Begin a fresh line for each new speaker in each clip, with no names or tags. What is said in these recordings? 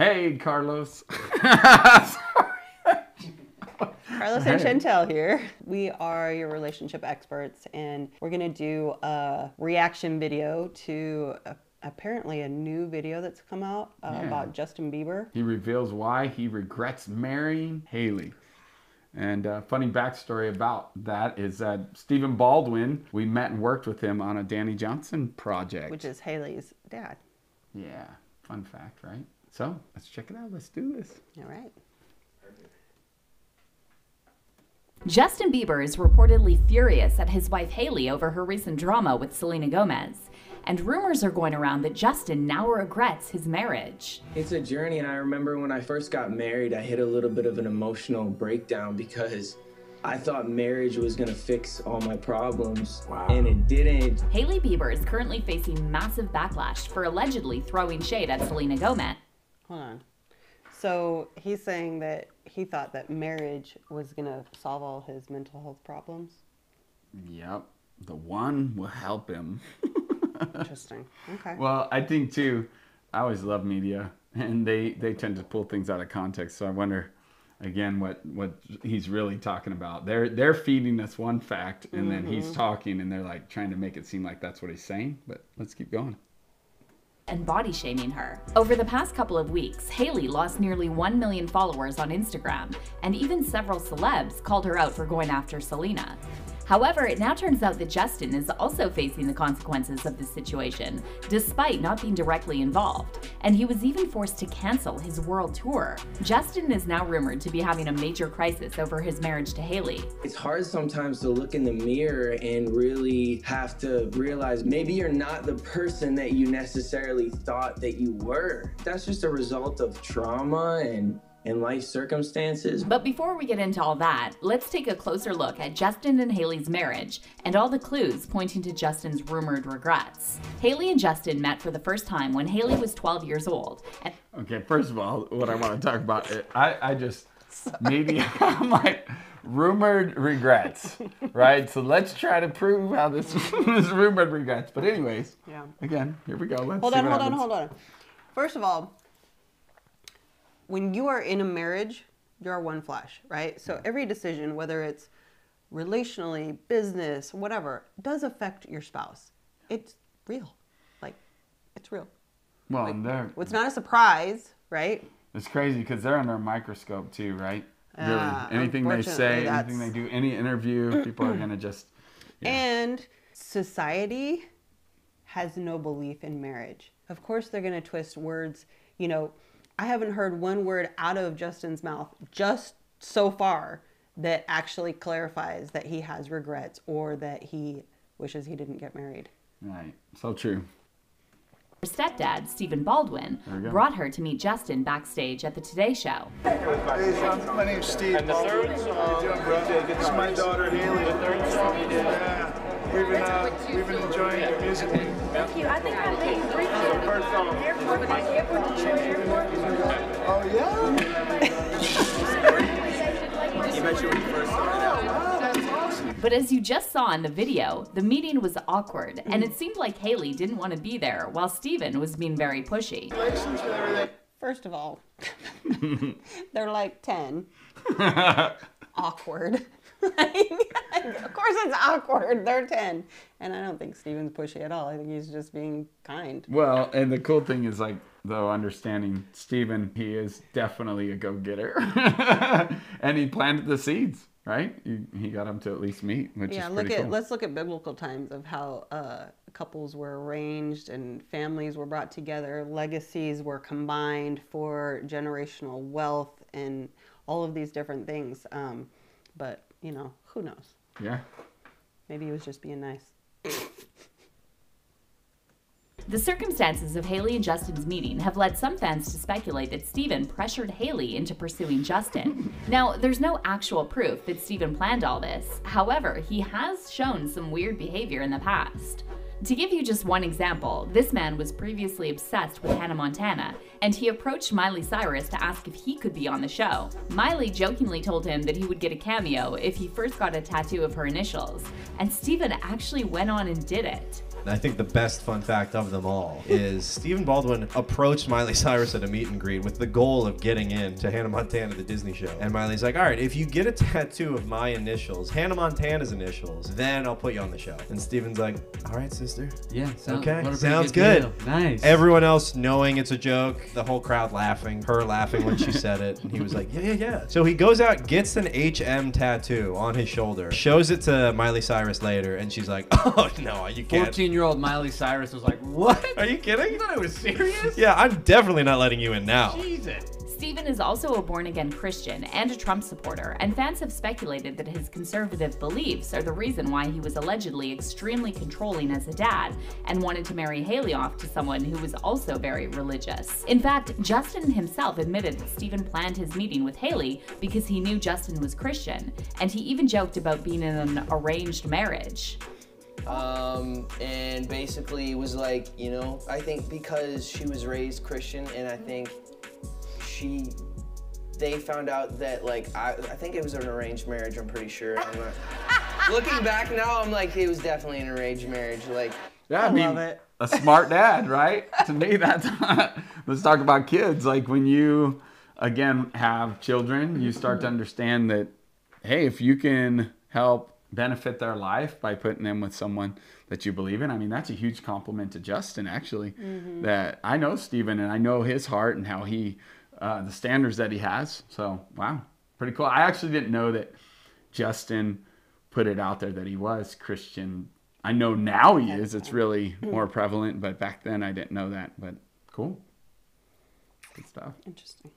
Hey, Carlos.
Carlos and Chantel here. We are your relationship experts, and we're going to do a reaction video to apparently a new video that's come out about Justin Bieber.
He reveals why he regrets marrying Hailey. And funny backstory about that is that Stephen Baldwin, we met and worked with him on a Danny Johnson project.
Which is Hailey's dad.
Yeah, fun fact, right? So, let's check it out. Let's do this.
All right.
Justin Bieber is reportedly furious at his wife Hailey over her recent drama with Selena Gomez. And rumors are going around that Justin now regrets his marriage.
It's a journey, and I remember when I first got married, I hit a little bit of an emotional breakdown because I thought marriage was gonna fix all my problems, and it didn't.
Hailey Bieber is currently facing massive backlash for allegedly throwing shade at Selena Gomez.
Hold on. So he's saying that he thought that marriage was gonna solve all his mental health problems?
Yep, the one will help him.
Interesting. Okay.
Well, I think too, I always love media, and they tend to pull things out of context. So I wonder, again, what he's really talking about. They're feeding us one fact, and then he's talking, and they're like trying to make it seem like that's what he's saying. But let's keep going.
And body shaming her. Over the past couple of weeks, Hailey lost nearly 1 million followers on Instagram, and even several celebs called her out for going after Selena. However, it now turns out that Justin is also facing the consequences of this situation, despite not being directly involved, and he was even forced to cancel his world tour. Justin is now rumored to be having a major crisis over his marriage to Hailey.
It's hard sometimes to look in the mirror and really have to realize maybe you're not the person that you necessarily thought that you were. That's just a result of trauma and life circumstances.
But before we get into all that, let's take a closer look at Justin and Hailey's marriage and all the clues pointing to Justin's rumored regrets. Hailey and Justin met for the first time when Hailey was 12 years old.
Okay, first of all, what I want to talk about, I just, maybe I'm like, rumored regrets, right? So let's try to prove how this is rumored regrets. But anyways, again, here we go. Let's
Hold on. First of all, when you are in a marriage, you are one flesh, right? So every decision, whether it's relationally, business, whatever, does affect your spouse. It's real. Like, it's real.
Well,
like,
and
it's not a surprise, right?
It's crazy because they're under a microscope too, right? Really, anything they say, anything they do, any interview, people are gonna just.
And society has no belief in marriage. Of course, they're gonna twist words. You know, I haven't heard one word out of Justin's mouth just so far that actually clarifies that he has regrets or that he wishes he didn't get married.
Right, so true.
Her stepdad, Stephen Baldwin, brought her to meet Justin backstage at the Today Show.
Hey, my name's Steve. And the third song, this is my daughter Hailey. The third song, we've been enjoying your music.
Thank you. I think I met you briefly at the airport, Detroit Airport.
Oh yeah?
He met you when you first started out.
But as you just saw in the video, the meeting was awkward, and it seemed like Hailey didn't want to be there, while Stephen was being very pushy.
First of all, they're like 10. Awkward. Of course it's awkward. They're 10. And I don't think Stephen's pushy at all. I think he's just being kind.
Well, and the cool thing is, like, though, understanding Stephen, he is definitely a go-getter. And he planted the seeds, right? He got him to at least meet, which is pretty cool.
Let's look at biblical times of how couples were arranged and families were brought together. Legacies were combined for generational wealth and all of these different things. But, you know, who knows?
Yeah.
Maybe he was just being nice.
The circumstances of Hailey and Justin's meeting have led some fans to speculate that Stephen pressured Hailey into pursuing Justin. Now, there's no actual proof that Stephen planned all this. However, he has shown some weird behavior in the past. To give you just one example, this man was previously obsessed with Hannah Montana, and he approached Miley Cyrus to ask if he could be on the show. Miley jokingly told him that he would get a cameo if he first got a tattoo of her initials, and Stephen actually went on and did it.
I think the best fun fact of them all is Stephen Baldwin approached Miley Cyrus at a meet and greet with the goal of getting in to Hannah Montana, the Disney show. And Miley's like, all right, if you get a tattoo of my initials, Hannah Montana's initials, then I'll put you on the show. And Stephen's like, all right, sister.
Yeah,
okay, sounds good.
Nice.
Everyone else knowing it's a joke, the whole crowd laughing, her laughing when she said it. And he was like, yeah. So he goes out, gets an HM tattoo on his shoulder, shows it to Miley Cyrus later, and she's like, oh, no, you can't.
14-year-old Miley Cyrus was like, what?
Are you kidding?
You thought I was serious?
Yeah, I'm definitely not letting you in now.
Jesus.
Stephen is also a born-again Christian and a Trump supporter, and fans have speculated that his conservative beliefs are the reason why he was allegedly extremely controlling as a dad and wanted to marry Hailey off to someone who was also very religious. In fact, Justin himself admitted that Stephen planned his meeting with Hailey because he knew Justin was Christian, and he even joked about being in an arranged marriage.
And basically was like, you know, I think because she was raised Christian, and I think they found out that, like, I think it was an arranged marriage, I'm pretty sure. I'm not, looking back now, I'm like, it was definitely an arranged marriage. Like,
yeah, I mean,
love it.
A smart dad, right? To me, that's, let's talk about kids. Like when you, again, have children, you start to understand that, hey, if you can help benefit their life by putting them with someone that you believe in. I mean, that's a huge compliment to Justin, actually, that I know Stephen and I know his heart and how he, the standards that he has. So, wow, pretty cool. I actually didn't know that Justin put it out there that he was Christian. I know now he is. It's really more prevalent, but back then I didn't know that. But cool. Good stuff.
Interesting.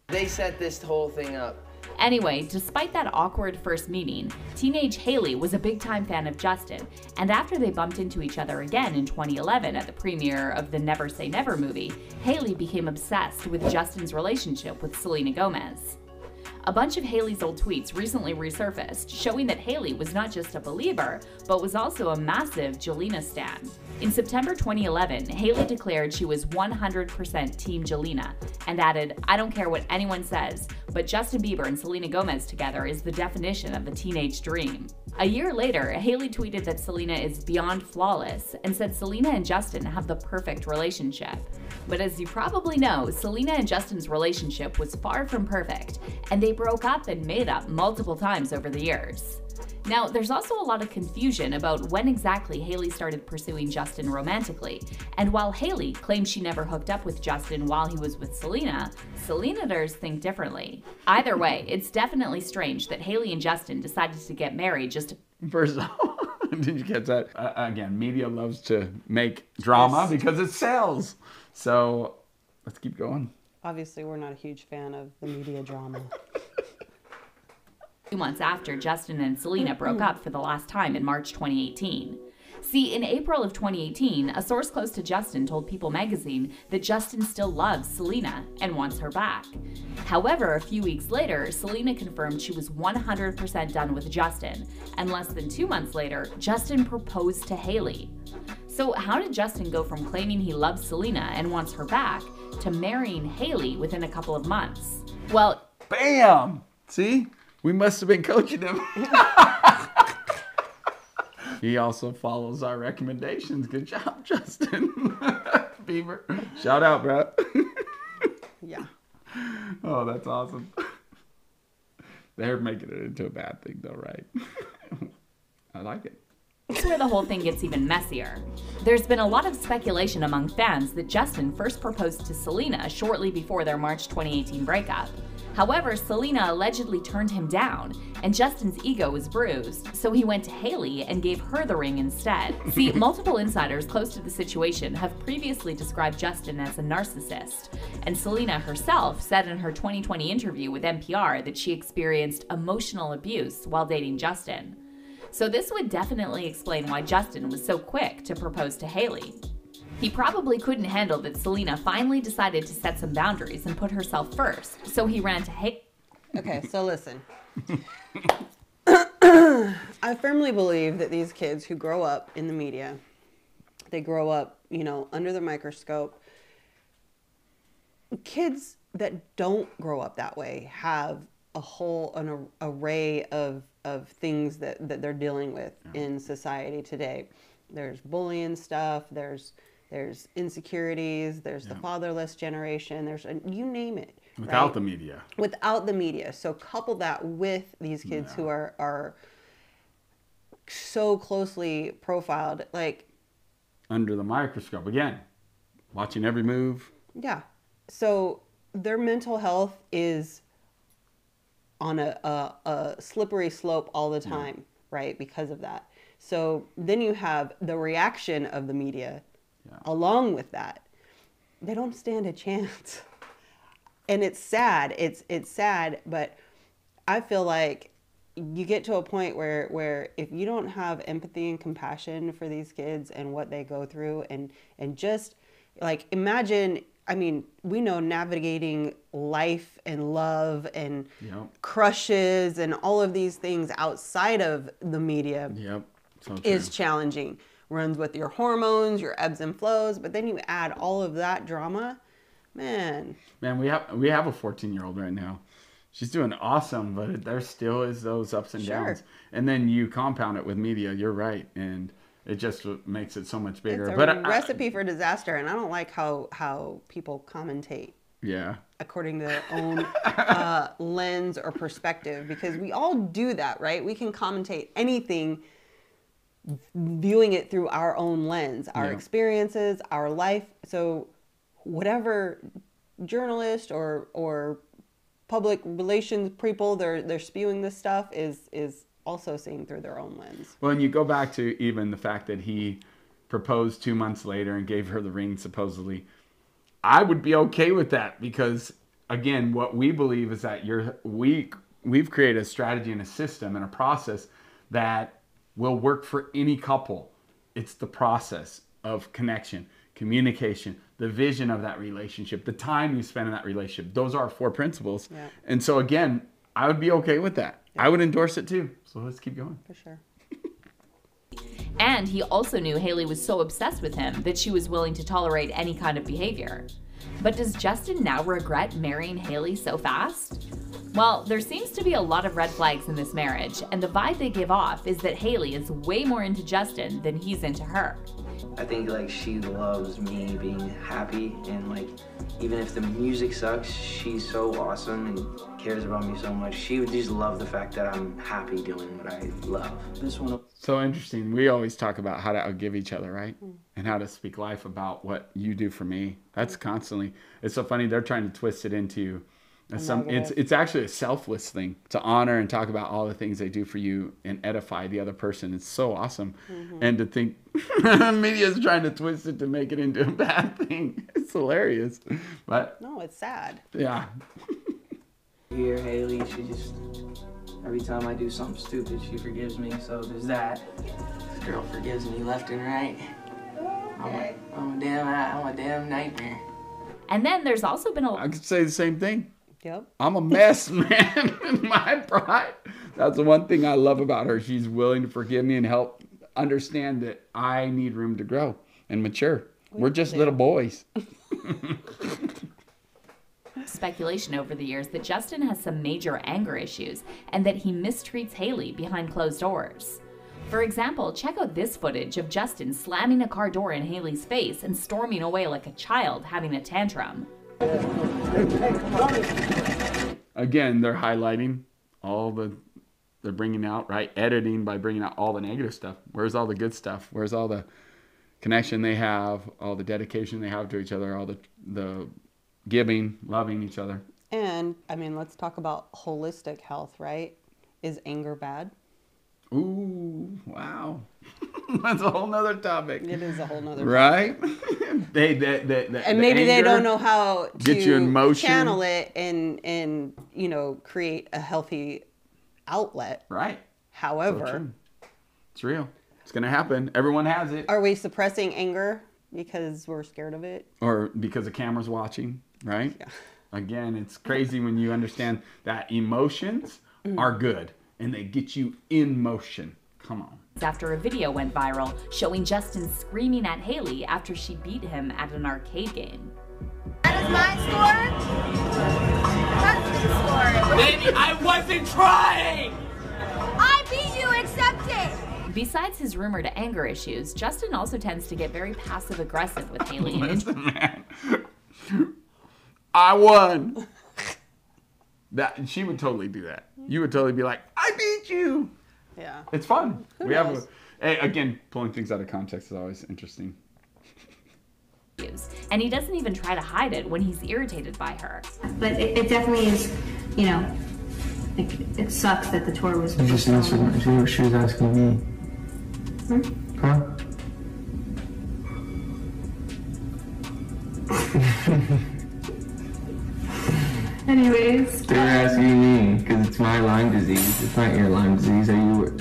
they set this whole thing up.
Anyway, despite that awkward first meeting, teenage Hailey was a big-time fan of Justin, and after they bumped into each other again in 2011 at the premiere of the Never Say Never movie, Hailey became obsessed with Justin's relationship with Selena Gomez. A bunch of Hailey's old tweets recently resurfaced, showing that Hailey was not just a believer, but was also a massive Jelena stan. In September 2011, Hailey declared she was 100% Team Jelena, and added, "I don't care what anyone says, but Justin Bieber and Selena Gomez together is the definition of the teenage dream." A year later, Hailey tweeted that Selena is beyond flawless, and said Selena and Justin have the perfect relationship. But as you probably know, Selena and Justin's relationship was far from perfect, and they broke up and made up multiple times over the years. Now, there's also a lot of confusion about when exactly Hailey started pursuing Justin romantically, and while Hailey claims she never hooked up with Justin while he was with Selena, Selenators think differently. Either way, it's definitely strange that Hailey and Justin decided to get married just
First of all, did you catch that? Again, media loves to make drama because it sells. So let's keep going.
Obviously, we're not a huge fan of the media drama.
2 months after Justin and Selena broke up for the last time in March 2018. See, in April of 2018, a source close to Justin told People magazine that Justin still loves Selena and wants her back. However, a few weeks later, Selena confirmed she was 100% done with Justin, and less than 2 months later, Justin proposed to Hailey. So how did Justin go from claiming he loves Selena and wants her back to marrying Hailey within a couple of months? Well,
Bam! See? We must have been coaching him. He also follows our recommendations. Good job, Justin Bieber. Shout out, bro.
Yeah.
Oh, that's awesome. They're making it into a bad thing, though, right? I like it.
That's where the whole thing gets even messier. There's been a lot of speculation among fans that Justin first proposed to Selena shortly before their March 2018 breakup. However, Selena allegedly turned him down, and Justin's ego was bruised, so he went to Hailey and gave her the ring instead. See, multiple insiders close to the situation have previously described Justin as a narcissist, and Selena herself said in her 2020 interview with NPR that she experienced emotional abuse while dating Justin. So this would definitely explain why Justin was so quick to propose to Hailey. He probably couldn't handle that Selena finally decided to set some boundaries and put herself first, so he ran to Hailey.
Okay, so listen. I firmly believe that these kids who grow up in the media, they grow up, under the microscope. Kids that don't grow up that way have an array of things that they're dealing with in society today. There's bullying stuff. There's insecurities. There's the fatherless generation. There's you name it.
Without the media.
Without the media. So couple that with these kids who are so closely profiled, like
under the microscope again, watching every move.
Yeah. So their mental health is on a slippery slope all the time, right? Because of that. So then you have the reaction of the media along with that. They don't stand a chance. And it's sad. It's sad, but I feel like you get to a point where if you don't have empathy and compassion for these kids and what they go through and just like imagine, I mean, we know navigating life and love and crushes and all of these things outside of the media is challenging. Runs with your hormones, your ebbs and flows, but then you add all of that drama, man, we have
a 14-year-old right now. She's doing awesome, but there still is those ups and downs. And then you compound it with media. You're right, and it just makes it so much bigger.
It's a recipe for disaster, and I don't like how people commentate.
Yeah.
According to their own lens or perspective, because we all do that, right? We can commentate anything, viewing it through our own lens, our experiences, our life. So whatever journalist or public relations people they're spewing this stuff is also seeing through their own lens.
Well, and you go back to even the fact that he proposed 2 months later and gave her the ring supposedly. I would be okay with that because again, what we believe is that we've created a strategy and a system and a process that will work for any couple. It's the process of connection, communication, the vision of that relationship, the time you spend in that relationship. Those are our 4 principles. Yeah. And so again, I would be okay with that. Yeah. I would endorse it too. So let's keep going.
For sure.
And he also knew Hailey was so obsessed with him that she was willing to tolerate any kind of behavior. But does Justin now regret marrying Hailey so fast? Well, there seems to be a lot of red flags in this marriage, and the vibe they give off is that Hailey is way more into Justin than he's into her.
I think like she loves me being happy, and like even if the music sucks, she's so awesome and cares about me so much. She would just love the fact that I'm happy doing what I love. This one.
So interesting. We always talk about how to outgive each other, right? And how to speak life about what you do for me. That's constantly. It's so funny. They're trying to twist it into. It's actually a selfless thing to honor and talk about all the things they do for you and edify the other person. It's so awesome. And to think media is trying to twist it to make it into a bad thing. It's hilarious. But
no, it's sad.
Yeah.
Here, Hailey, she just, every time I do something stupid, she forgives me. So there's that. This girl forgives me left and right. I'm a damn nightmare.
And then there's also been
I could say the same thing.
Yep.
I'm a mess, man. My pride. That's the one thing I love about her. She's willing to forgive me and help understand that I need room to grow and mature. We're just little boys.
Speculation over the years that Justin has some major anger issues and that he mistreats Hailey behind closed doors. For example, check out this footage of Justin slamming a car door in Hailey's face and storming away like a child having a tantrum.
Again, they're highlighting they're bringing out, right? Editing by bringing out all the negative stuff. Where's all the good stuff? Where's all the connection they have, all the dedication they have to each other, all the giving, loving each other?
And, I mean, let's talk about holistic health, right? Is anger bad?
Ooh, wow. That's a whole nother topic.
It is a whole nother topic.
Right?
And maybe they don't know how to
get you in motion,
channel it and create a healthy outlet.
Right.
However,
so it's real. It's going to happen. Everyone has it.
Are we suppressing anger because we're scared of it?
Or because the camera's watching, right? Yeah. Again, it's crazy when you understand that emotions are good and they get you in motion. Come on.
After a video went viral showing Justin screaming at Hailey after she beat him at an arcade game.
That is my score. That's his score.
Baby, I wasn't trying!
I beat you, accept it!
Besides his rumored anger issues, Justin also tends to get very passive-aggressive with Hailey.
Listen, man. I won. That she would totally do that. You would totally be like, I beat you.
Yeah.
It's fun.
Who
we
knows?
have hey, again, pulling things out of context is always interesting.
And he doesn't even try to hide it when he's irritated by her.
But it definitely is, you know, it sucks that the tour was.
You just answered. She was asking me. Huh?
Anyways.
They're asking me because it's my Lyme disease. It's not your Lyme disease. Are you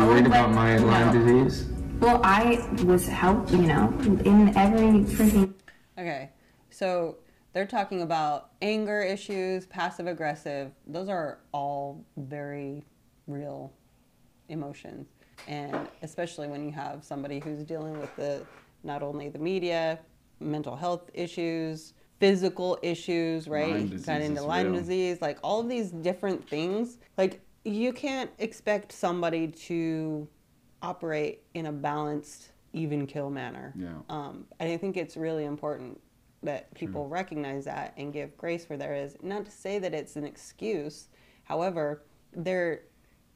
worried about my Lyme disease?
Well, I was helping, you know, in every freaking.
Okay, so they're talking about anger issues, passive aggressive. Those are all very real emotions, and especially when you have somebody who's dealing with not only the media, mental health issues, physical issues, right? Got into Lyme disease, like all of these different things. Like you can't expect somebody to operate in a balanced, even kill manner.
Yeah.
I think it's really important that people recognize that and give grace where there is. Not to say that it's an excuse. However, there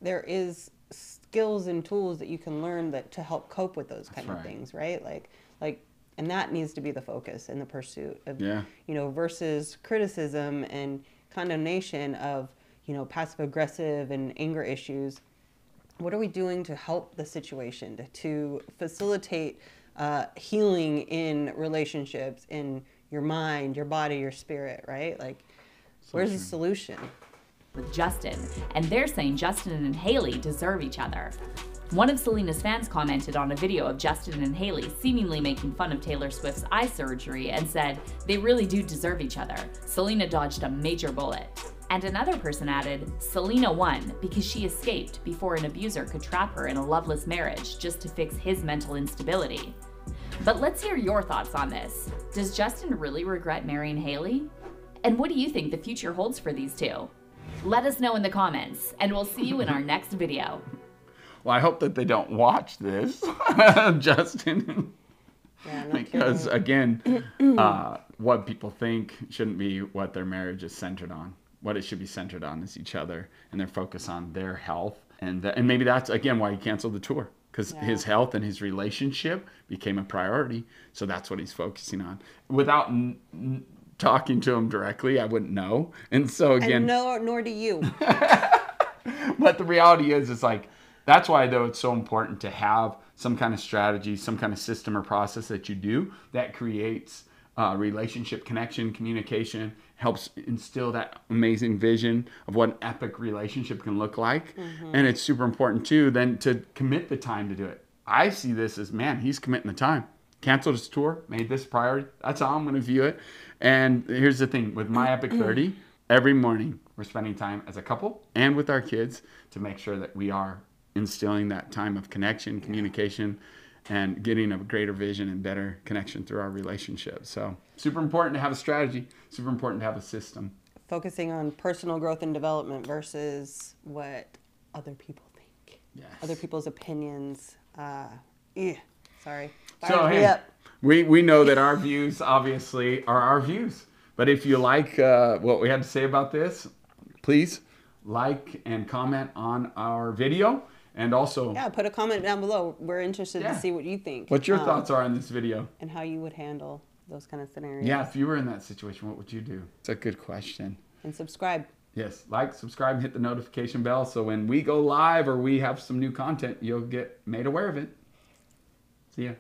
is skills and tools that you can learn that to help cope with those kind of things, right? Like, and that needs to be the focus in the pursuit of, you know, versus criticism and condemnation of, you know, passive aggressive and anger issues. What are we doing to help the situation, to facilitate healing in relationships, in your mind, your body, your spirit, right? Like, where's the solution?
With Justin, and they're saying Justin and Hailey deserve each other. One of Selena's fans commented on a video of Justin and Hailey seemingly making fun of Taylor Swift's eye surgery and said, they really do deserve each other. Selena dodged a major bullet. And another person added, Selena won because she escaped before an abuser could trap her in a loveless marriage just to fix his mental instability. But let's hear your thoughts on this. Does Justin really regret marrying Hailey? And what do you think the future holds for these two? Let us know in the comments, and we'll see you in our next video.
Well, I hope that they don't watch this, Justin.
Yeah,
because again, what people think shouldn't be what their marriage is centered on. What it should be centered on is each other and their focus on their health. And maybe that's, again, why he canceled the tour. Because his health and his relationship became a priority. So that's what he's focusing on. Without talking to him directly, I wouldn't know. And so, again...
And nor do you.
But the reality is like, that's why, though, it's so important to have some kind of strategy, some kind of system or process that you do that creates relationship, connection, communication, helps instill that amazing vision of what an epic relationship can look like. And it's super important, too, then to commit the time to do it. I see this as, man, he's committing the time. Canceled his tour, made this a priority. That's how I'm going to view it. And here's the thing. With My Epic 30, every morning we're spending time as a couple and with our kids to make sure that we are instilling that time of connection, communication, and getting a greater vision and better connection through our relationship. So super important to have a strategy, super important to have a system.
Focusing on personal growth and development versus what other people think.
Yes.
Other people's opinions. Sorry.
So, hey, we know that our views obviously are our views. But if you like what we had to say about this, please like and comment on our video. And also...
Yeah, put a comment down below. We're interested to see what you think.
What your thoughts are on this video.
And how you would handle those kind of scenarios.
Yeah, if you were in that situation, what would you do? It's a good question.
And subscribe.
Yes, like, subscribe, hit the notification bell so when we go live or we have some new content, you'll get made aware of it. See ya.